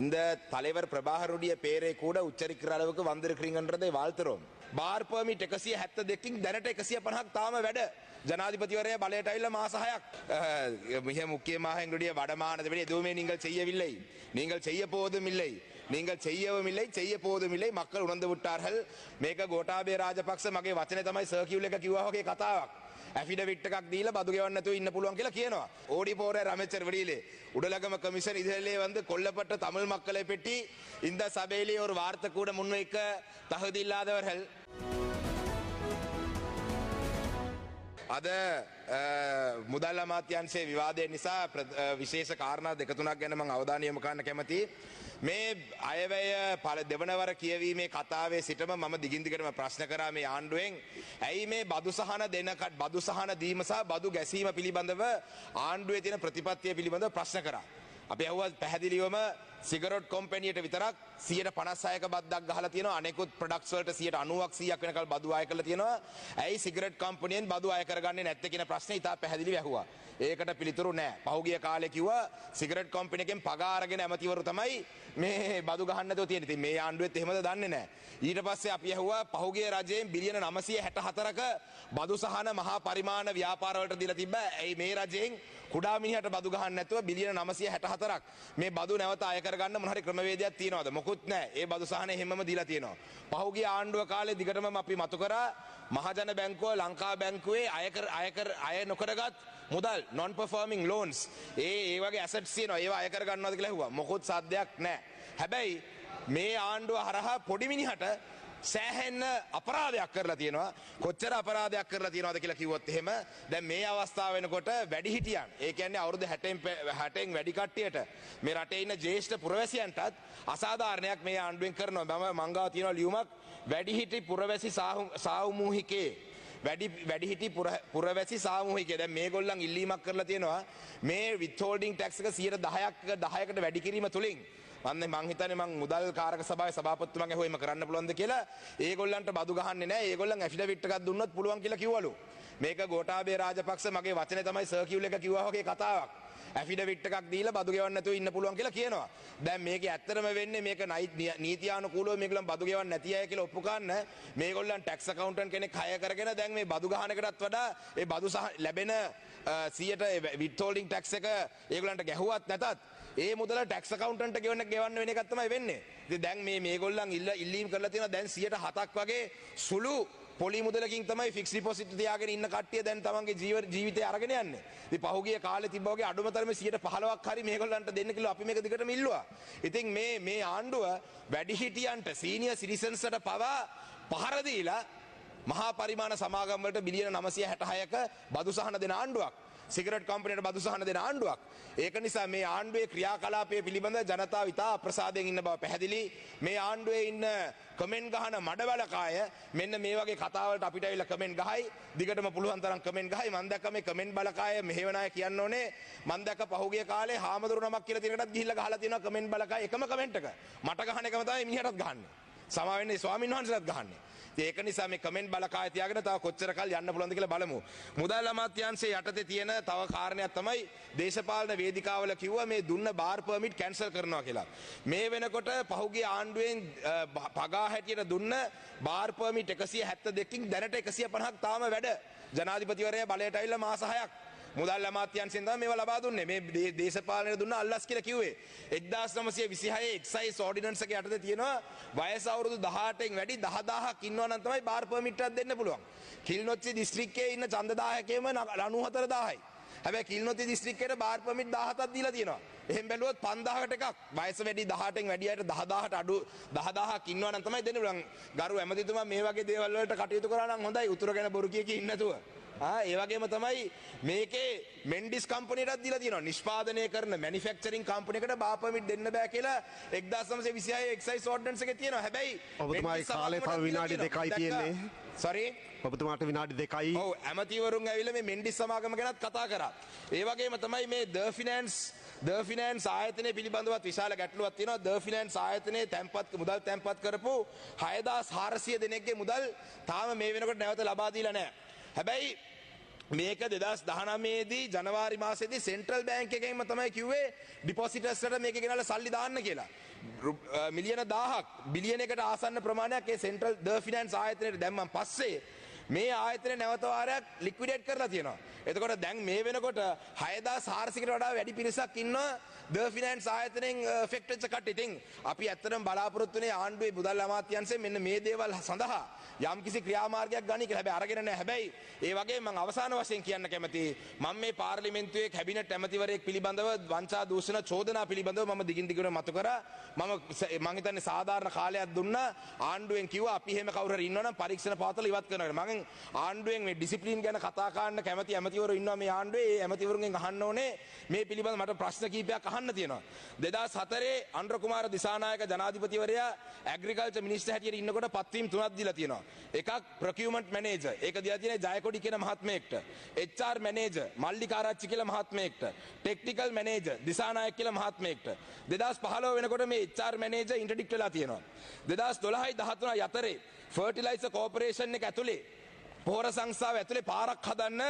இந்த தலைவர் பிரபாகருடைய பேரை கூட உச்சரிக்கிற அளவுக்கு வந்திருக்கிறீங்கன்றதை வாழ்த்துறோம். பார் பெர்மிட் 172කින් දැනට 150ක් තාම වැඩ. ஜனாதிபதிவரே பழைய டைல மாச 6ක් மிக முக்கியமாக எங்களுடைய வடமானதை விட எதுவுமே நீங்கள் செய்யவில்லை. நீங்கள் செய்ய போவதும் இல்லை. நீங்கள் செய்யவும் இல்லை, செய்ய போவதும் இல்லை. மக்கள் உணர்ந்து விட்டார்கள். මේක ගෝඨාභය රාජපක්ෂ මගේ වචනේ තමයි සර්කියුල් එක කිව්වා වගේ කතාවක්. ඇෆිඩවිට් එකක් දීලා බදු ගෙවන්න නැතුව ඉන්න පුළුවන් කියලා කියනවා. ஓடி போற அமைச்சர் வெளியிலே உடலகம கமிஷன் இதிலே வந்து கொல்லப்பட்ட தமிழ் மக்களை பற்றி இந்த சபையிலே ஒரு வார்த்தை கூட முன்வைக்க தகுதி இல்லாதவர்கள். අද මුදල් අමාත්‍යාංශයේ විවාදය නිසා විශේෂ කාරණා දෙක තුනක් ගැන මම අවධානය යොමු කරන්න කැමතියි. මේ අයවැය දෙවනවර කියවීමේ කතාවේ සිටම මම දිගින් දිගටම ප්‍රශ්න කරා මේ ආණ්ඩුවෙන් ඇයි මේ බදු සහන දෙනකට බදු සහන දීම සහ බදු ගැසීම පිළිබඳව ආණ්ඩුවේ තියෙන ප්‍රතිපත්තිය පිළිබඳව ප්‍රශ්න කරා. අපි අහුවා පැහැදිලිවම සිගරට් කම්පැනියට විතරක් 156ක බද්දක් ගහලා තියෙනවා. අනෙකුත් ප්‍රොඩක්ට්ස් වලට 90ක් 100ක් වෙනකල් බදු අය කරලා තියෙනවා. ඇයි සිගරට් කම්පැනියෙන් බදු අය කරගන්නේ නැත්තේ කියන ප්‍රශ්නේ ඉතා පැහැදිලිව ඇහුවා. ඒකට පිළිතුරු නැහැ. පහුගිය කාලේ කිව්වා සිගරට් කම්පැනිකෙන් පගා අරගෙන ඇමතිවරු තමයි මේ බදු ගහන්න නැතුව තියෙන්නේ. ඉතින් මේ ආණ්ඩුවෙත් එහෙමද දන්නේ නැහැ. ඊට පස්සේ අපි ඇහුවා පහුගිය රජයෙන් බිලියන 964ක බදු සහන මහා පරිමාණ ව්‍යාපාර වලට දීලා තිබ්බා. ඇයි මේ රජයෙන් කුඩා මිනිහට බදු ගහන්න නැතුව බිලියන 964ක් මේ බදු නැවත අය කරගන්න මොන හරි ක්‍රමවේදයක් තියනවද? මොකුත් නැහැ. ඒ බදු සහනේ හැමම දීලා තියෙනවා. පහුගිය ආණ්ඩුව කාලේ දිගටම අපි මතු කරා මහජන බැංකුව ලංකා බැංකුවේ අය නොකරගත් මුදල් non performing loans ඒ වගේ assets තියෙනවා. ඒවා අය කර ගන්නවද කියලා ඇහුවා. මොකුත් සාධ්‍යයක් නැහැ. හැබැයි මේ ආණ්ඩුව හරහා පොඩි මිනිහට සෑහෙන්න අපරාධයක් කරලා තියෙනවා. කොච්චර අපරාධයක් කරලා තියෙනවද කියලා කිව්වොත් එහෙම දැන් මේ අවස්ථාව වෙනකොට වැඩිහිටියන් ඒ කියන්නේ අවුරුදු 60න් වැඩි කට්ටියට මේ රටේ ඉන්න ජ්‍යෙෂ්ඨ පුරවැසියන්ටත් අසාධාරණයක් මේ ආණ්ඩුවෙන් කරනවා. මම මංගාව තියෙනවා ලියුමක් වැඩිහිටි පුරවැසි සාමූහිකයේ වැඩිහිටි පුරවැසි සාමූහිකය. දැන් මේගොල්ලන් ඉල්ලීමක් කරලා තියෙනවා මේ withholding tax එක 10%කට වැඩි කිරීම තුලින් මං හිතන්නේ මං මුදල් කාරක සභාවේ සභාපතිතුමාගේ හොයම කරන්න පුළුවන්ද කියලා. ඒගොල්ලන්ට බදු ගහන්නේ නැහැ. ඒගොල්ලන් ඇෆිඩවිට් එකක් දුන්නොත් පුළුවන් කියලා කිව්වලු. මේක ගෝඨාභය රාජපක්ෂ මගේ වචනේ තමයි සර්කියුල් එක කිව්වා වගේ කතාවක්. ඇෆිඩවිට් එකක් දීලා බදු ගෙවන්න නැතුව ඉන්න පුළුවන් කියලා කියනවා. දැන් මේකේ ඇත්තටම වෙන්නේ මේක නීතියානුකූලව මේගොල්ලන් බදු ගෙවන්න නැති අය කියලා ඔප්පු ගන්න මේගොල්ලන් ටැක්ස් අකවුන්ටන්ට් කෙනෙක් හයර් කරගෙන දැන් මේ බදු ගහන එකටත් වඩා ඒ බදු සහ ලැබෙන 100ට withholding tax එක ඒගොල්ලන්ට ගැහුවත් නැතත් ඒ මුදල ටැක්ස් අකවුන්ටන්ට් ගෙවන්න වෙන එකක් තමයි වෙන්නේ. ඉතින් දැන් මේගොල්ලන් ඉල්ලීම් කරලා තියෙනවා දැන් 107ක් වගේ සුළු පොලි මුදලකින් තමයි ෆික්ස් ඩිපොසිට් තියාගෙන ඉන්න කට්ටිය දැන් තමන්ගේ ජීවිතය අරගෙන යන්නේ. ඉතින් පහුගිය කාලේ තිබ්බා වගේ අඩුම තරමේ 115ක් හරි මේගොල්ලන්ට දෙන්න කියලා අපි මේක දිගටම ඉල්ලුවා. ඉතින් මේ ආණ්ඩුව වැඩිහිටියන්ට සීනියර් සිටිසන්ස්ට පවා පහර දීලා මහා පරිමාණ සමාගම් වලට බිලියන 966ක බදු සහන දෙන ආණ්ඩුවක්. සිගරට් කම්පැනියට බදු සහන දෙන ආණ්ඩුවක්. ඒක නිසා මේ ආණ්ඩුවේ ක්‍රියාකලාපය පිළිබඳ ජනතාව ඉතා අප්‍රසාදයෙන් ඉන්න බව පැහැදිලි. මේ ආණ්ඩුවේ ඉන්න කමෙන්ට් ගහන මඩබලකාය මෙන්න මේ වගේ කතාවලට අපිට ඇවිල්ලා කමෙන්ට් ගහයි. දිගටම පුළුවන් තරම් කමෙන්ට් ගහයි. මම දැක්ක මේ කමෙන්ට් බලකාය මෙහෙවන අය කියන්න ඕනේ මම දැක්ක පහුගිය කාලේ හාමුදුරු නමක් කියලා තියෙනකටත් ගිහිල්ලා ගහලා තියෙනවා කමෙන්ට් බලකාය එකම කමෙන්ට් එක. මට ගහන එකම තමයි මිනිහටත් ගහන්නේ. සමා වෙන්නේ ස්වාමීන් වහන්සේලාත් ගහන්නේ. ඒක නිසා මේ කමෙන්ට් බලකාය තියාගෙන තව කොච්චර කල් යන්න පුළුවන්ද කියලා බලමු. මුදල් අමාත්‍යාංශයේ යටතේ තියෙන තව කාරණයක් තමයි දේශපාලන වේදිකාවල කිව්වා මේ දුන්න බාර් පර්මිට් කැන්සල් කරනවා කියලා. මේ වෙනකොට පහුගිය ආණ්ඩුවෙන් පගා හැටියට දුන්න බාර් පර්මිට් 172කින් දැනට 150ක් තාම වැඩ. ජනාධිපතිවරයා බලයට ඇවිල්ලා මාස 6ක් මුදල් අමාත්‍යාංශයෙන් තමයි මේවා ලබා දුන්නේ. මේ දේශපාලනයට දුන්න අල්ලස් කියලා කිව්වේ 1926 එක්සයිස් ඕඩිනන්ස් එක යටතේ තියෙනවා වයස අවුරුදු 18න් වැඩි 10000ක් ඉන්නවා නම් තමයි බාර් පර්මිට් එකක් දෙන්න පුළුවන්. කිල්නොච්චි දිස්ත්‍රික්කයේ ඉන්න ඡන්දදායකයම 94000යි. හැබැයි කිල්නොච්චි දිස්ත්‍රික්කයට බාර් පර්මිට් 17ක් දීලා තියෙනවා. එහෙන් බැලුවොත් 5000කට එකක් වයස වැඩි 18න් වැඩි අයට 10000ට අඩු 10000ක් ඉන්නවා නම් තමයි දෙන්න පුළුවන්. ගරු ඇමතිතුමා මේ වගේ දේවල් වලට කටයුතු කරා නම් හොඳයි. උතුර ගැන බොරු කිය ඉන්න නැතුව. ඒ වගේම තමයි මේකේ මෙන්ඩිස් කම්පැනියටත් දීලා තියෙනවා නිෂ්පාදනය කරන මැනුෆැක්චරින් කම්පැනියකට බාර් පර්මිට් දෙන්න බෑ කියලා 1926 එක්සයිස් ඕඩිනන්ස් එකේ තියෙනවා. හැබැයි ඔබතුමාගේ කාලේ තව විනාඩි 2යි තියෙන්නේ. සෝරි ඔබතුමාට විනාඩි 2යි. ඔව් ඇමතිවරුන් ඇවිල්ලා මේ මෙන්ඩිස් සමාගම ගැනත් කතා කරා. ඒ වගේම තමයි මේ ද ෆිනෑන්ස් ආයතනය පිළිබඳවත් විශාල ගැටලුවක් තියෙනවා. ද ෆිනෑන්ස් ආයතනයේ මුදල් තැන්පත් කරපු 6400 දෙනෙක්ගේ මුදල් තාම මේ වෙනකොට නැවත ලබා දීලා නැහැ. හැබැයි මේක 2019දී ජනවාරි මාසෙදී සෙන්ට්‍රල් බැංක් එකෙන්ම තමයි කිව්වේ ඩිපොසිටර්ස්ලට මේක ගෙනල්ලා සල්ලි දාන්න කියලා. මිලියන 1000ක් බිලියන එකට ආසන්න ප්‍රමාණයක් ඒ සෙන්ට්‍රල් ද ෆිනන්ස් ආයතනයට දැම්මන් පස්සේ මේ ආයතනය නැවත වාරයක් ලික්විඩේට් කරලා තියෙනවා. එතකොට දැන් මේ වෙනකොට 6400කට වඩා වැඩි පිරිසක් ඉන්නවා ද ෆිනන්ස් ආයතනයෙන් එෆෙක්ට් වෙච්ච කට්ටිය. ඉතින් අපි ඇත්තටම බලාපොරොත්තු වෙන්නේ ආණ්ඩුවේ මුදල් අමාත්‍යාංශයෙන් මෙන්න මේ දේවල් සඳහා යම්කිසි ක්‍රියාමාර්ගයක් ගනි කියලා. හැබැයි අරගෙන නැහැ. හැබැයි ඒ වගේ මම අවසාන වශයෙන් කියන්න කැමතියි මම මේ පාර්ලිමේන්තුවේ කැබිනට් ඇමතිවරයෙක් පිළිබඳව වංචා දූෂණ චෝදනා පිළිබඳව මම දිගින් දිගටම මතු කරා. මම හිතන්නේ සාධාරණ කාලයක් දුන්නා. ආණ්ඩුවෙන් කිව්වා අපි එහෙම කවුරු හරි ඉන්නවනම් පරීක්ෂණ පවත්වලා ඉවත් කරනවා. මම ආණ්ඩුවෙන් මේ ඩිසිප්ලින් ගැන කතා කරන්න කැමති ඇමතිවරු ඉන්නවා මේ ආණ්ඩුවේ. ඒ ඇමතිවරුන්ගෙන් අහන්න ඕනේ මේ පිළිබඳව මට ප්‍රශ්න කීපයක් අහන්න තියෙනවා. 2004 අනුර කුමාර දිසානායක ජනාධිපතිවරයා ඇග්‍රිකල්චර් මිනිස්ටර් හැටියට ඉන්නකොට පත්වීම් තුනක් දීලා තියෙනවා. එකක් ප්‍රොකියුමන්ට් මැනේජර්. ඒක දීලා තියෙන්නේ ජයකොඩි කියන මහත්මයෙක්ට. HR මැනේජර් මල්ලි කාරච්චි කියලා මහත්මයෙක්ට. ටෙක්නිකල් මැනේජර් දිසානායක කියලා මහත්මයෙක්ට. 2015 වෙනකොට මේ HR මැනේජර් ඉන්ටර්ඩික්ට් වෙලා තියෙනවා. 2012යි 13යි අතරේ ෆර්ටිලයිසර් කෝපරේෂන් එක ඇතුලේ පොහොර සංස්ථාව ඇතුලේ පාරක් හදන්න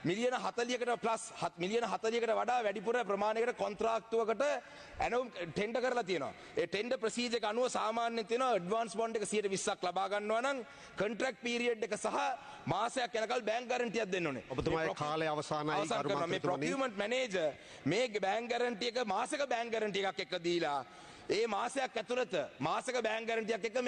මිලියන 40කට ප්ලස් මිලියන 40කට වඩා වැඩිපුර ප්‍රමාණයකට කොන්ත්‍රාක්තුවකට ඇනවුම් ටෙන්ඩර් කරලා තියෙනවා. ඒ ටෙන්ඩර් ප්‍රොසීජර් එක අනුව සාමාන්‍යයෙන් තියෙනවා ඇඩ්වාන්ස් බොන්ඩ් එක 120ක් ලබා ගන්නවා නම් කොන්ට්‍රැක්ට් පීරියඩ් එක සහ මාසයක් යනකල් බැංක් ගැරන්ටියක් දෙන්න ඕනේ. ඔබතුමාගේ කාලය අවසానයි කරුමන්ත්‍රීතුමනි. මේ ප්‍රොකියුමන්ට් මැනේජර් මේ බැංක් ගැරන්ටි එක මාසක බැංක් ගැරන්ටි එකක් එක්ක දීලා ඒ මාසයක් ඇතුළත මාසක බැංක් ගැරන්ටියක් එක්ක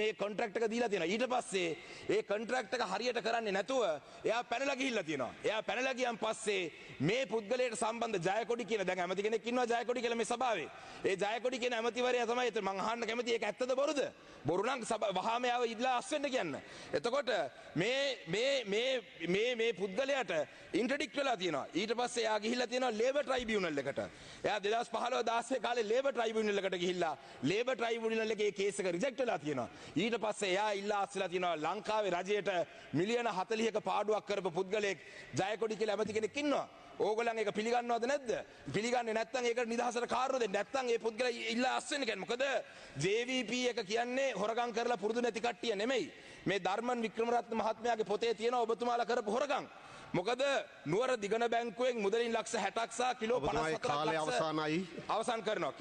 මේ කොන්ට්‍රැක්ට් එක දීලා තියෙනවා. ඊට පස්සේ ඒ කොන්ට්‍රැක්ට් එක හරියට කරන්නේ නැතුව එයා පැනලා ගිහිල්ලා තියෙනවා. එයා පැනලා ගියන් පස්සේ මේ පුද්ගලයාට සම්බන්ධ ජයකොඩි කියන දැන් ඇමති කෙනෙක් ඉන්නවා ජයකොඩි කියලා මේ සභාවේ. ඒ ජයකොඩි කියන ඇමතිවරයා තමයි මම අහන්න කැමති ඒක ඇත්තද බොරුද? බොරු නම් වහාම යාව ඉදලා අස් වෙන්න කියන්න. එතකොට මේ පුද්ගලයාට ඉන්ටර්ඩික්ට් වෙලා තියෙනවා. ඊට පස්සේ එයා ගිහිල්ලා තියෙනවා ලේබර් ට්‍රයිබියුනල් එකට. එයා 2015 16 කාලේ ලේබර් ට්‍රයිබියුනල් එකට ගිහිල්ලා ලේබර් ට්‍රයිබියුනල් එකේ කේස් එක රිජෙක්ට් වෙලා තියෙනවා. ඊට පස්සේ එයා ඉල්ලා අස්ලා තියෙනවා ලංකාවේ රජයට මිලියන 40ක පාඩුවක් කරපු පුද්ගලයෙක් ජයකොඩි කියලා ඇමති කෙනෙක් ඉන්නවා. ඕගොල්ලන් ඒක පිළිගන්නවද නැද්ද? පිළිගන්නේ නැත්නම් ඒකට නිදහසට කාර්යෝ දෙන්න. නැත්නම් ඒ පුද්ගලයා ඉල්ලා අස් වෙන්න කියන්නේ. මොකද JVP එක කියන්නේ හොරගම් කරලා පුරුදු නැති කට්ටිය නෙමෙයි. මේ ධර්මන් වික්‍රමරත්න මහත්මයාගේ පොතේ තියෙනවා ඔබතුමාලා කරපු හොරගම්. මොකද නුවර දිගන බැංකුවෙන් මුදලින් ලක්ෂ 60ක් සහ කිලෝ 54ක් කාලය අවසానයි. අවසන් කරනවා.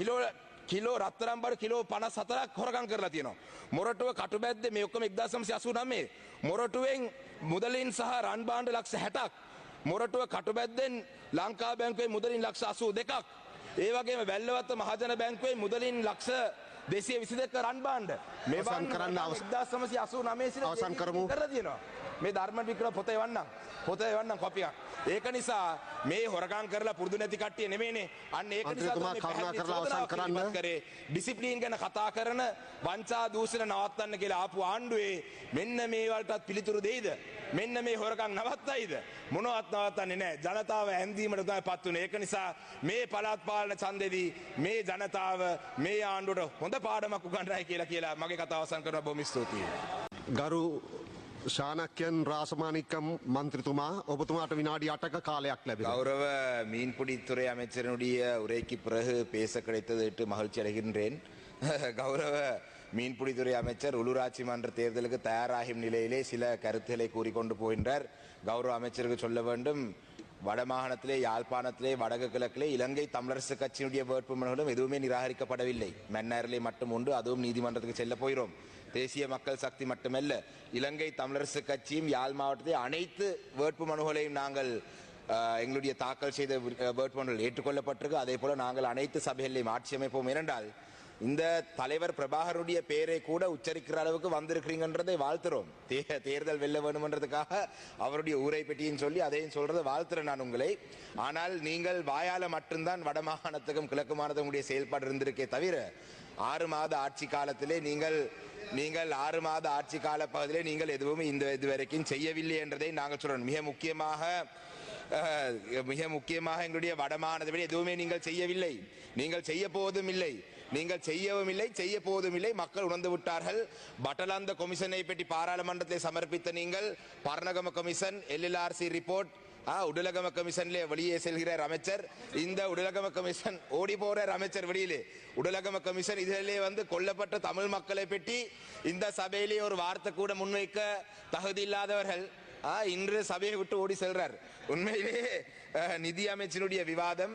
කිලෝ රත්තරන් බඩු කිලෝ 54ක් හොරගම් කරලා තියෙනවා. මොරටුව කටුබැද්දේ මේ ඔක්කොම 1989 මොරටුවෙන් මුදලින් සහ රන් භාණ්ඩ ලක්ෂ 60ක් මොරටුව කටුබැද්දෙන් ලංකා බැංකුවේ මුදලින් ලක්ෂ 82ක් ඒ වගේම වැල්ලවත්ත මහජන බැංකුවේ මුදලින් ලක්ෂ 222ක රන් භාණ්ඩ මේ අවසන් කරන්න 1989 සිට අවසන් කරමු. කරලා තියෙනවා. මේ ධර්ම වික්‍රම පොතේ වන්නම් කොපියක්. ඒක නිසා මේ හොරගම් කරලා පුරුදු නැති කට්ටිය නෙමෙයිනේ. අන්න ඒක නිසා මන්ත්‍රීතුමා කරුණා කරලා අවසන් කරන්න. කරේ ඩිසිප්ලින් ගැන කතා කරන වංචා දූෂණ නවත්තන්න කියලා ආපු ආණ්ඩුවේ මෙන්න මේ වලටත් පිළිතුරු දෙයිද? මෙන්න මේ හොරගම් නවත්තයිද? මොනවත් නවත්තන්නේ නැහැ. ජනතාව ඇන්දීමට තමයි පත් වුනේ. ඒක නිසා මේ පළාත් පාලන ඡන්දෙදී මේ ජනතාව මේ ආණ්ඩුවට හොඳ පාඩමක් උගන්වයි කියලා මගේ කතාව අවසන් කරනවා. බොහොම ස්තුතියි. ගරු ශානක්‍යන් ராசமாணிக்கம் மந்திரிතුமா ඔබතුමාට විනාඩි 8ක කාලයක් ලැබෙනවා. கௌரவ மீன்பிடித்துறை அமைச்சரினுடைய உரைக்கு பிறகு பேச கிடைத்ததற்கு மகிழ்ச்சி அடைகின்றேன். கௌரவ மீன்பிடித்துறை அமைச்சர் உள்ளூராட்சி மன்ற தேர்தலுக்கு தயாராகும் நிலையிலே சில கருத்துக்களை கூறிக்கொண்டு போகின்றார். கௌரவ அமைச்சருக்கு சொல்ல வேண்டும் வடமாகாணத்திலே யாழ்ப்பாணத்திலே வடக்கு கிழக்கிலே இலங்கை தமிழரசு கட்சியினுடைய வேட்புமனுகளும் எதுவுமே நிராகரிக்கப்படவில்லை. மன்னாரிலே மட்டும் உண்டு, அதுவும் நீதிமன்றத்துக்கு செல்ல போகிறோம். தேசிய மக்கள் சக்தி மட்டுமல்ல, இலங்கை தமிழரசு கட்சியும் யாழ் மாவட்டத்தில் அனைத்து வேட்புமனுகளையும் நாங்கள் எங்களுடைய தாக்கல் செய்த வேட்புமனுகள் ஏற்றுக்கொள்ளப்பட்டிருக்கு. அதே போல நாங்கள் அனைத்து சபைகளிலையும் ஆட்சி அமைப்போம். ஏனென்றால் இந்த தலைவர் பிரபாகருடைய பேரை கூட உச்சரிக்கிற அளவுக்கு வந்திருக்கிறீங்கன்றதை வாழ்த்துறோம். தேர்தல் வெல்ல வேணும்ன்றதுக்காக அவருடைய ஊரை பெட்டின்னு சொல்லி அதையும் சொல்றதை வாழ்த்துறேன் நான் உங்களை. ஆனால் நீங்கள் வாயால மட்டும்தான் வடமாகாணத்துக்கும் கிழக்கு மாநிலத்துடைய செயல்பாடு இருந்திருக்கே தவிர 6 மாத ஆட்சி காலத்திலே நீங்கள் 6 மாத ஆட்சி கால பகுதியிலே நீங்கள் எதுவும் இதுவரைக்கும் செய்யவில்லை என்றதை நாங்கள் சொல்றோம். மிக முக்கியமாக எங்களுடைய வடமாகாணத்தை விட எதுவுமே நீங்கள் செய்யவில்லை. நீங்கள் செய்ய போவதும் இல்லை. நீங்கள் செய்யவும் இல்லை, செய்ய போவதும் இல்லை. மக்கள் உணர்ந்து விட்டார்கள். பட்டலந்த கொமிஷனை பற்றி பாராளுமன்றத்தை சமர்ப்பித்த நீங்கள் பர்ணகம கமிஷன், LLRC ரிப்போர்ட், உடலகம கமிஷன்ல வெளியே செல்கிறார் அமைச்சர். இந்த உடலகம கமிஷன் ஓடி போறார் அமைச்சர் வெளியிலே. உடலகம கமிஷன் இதிலே கொல்லப்பட்ட தமிழ் மக்களை பற்றி இந்த சபையிலே ஒரு வார்த்தை கூட முன்வைக்க தகுதி இல்லாதவர்கள். இன்று சபையை விட்டு ஓடி செல்றார். உண்மையிலே நிதி அமைச்சினுடைய விவாதம்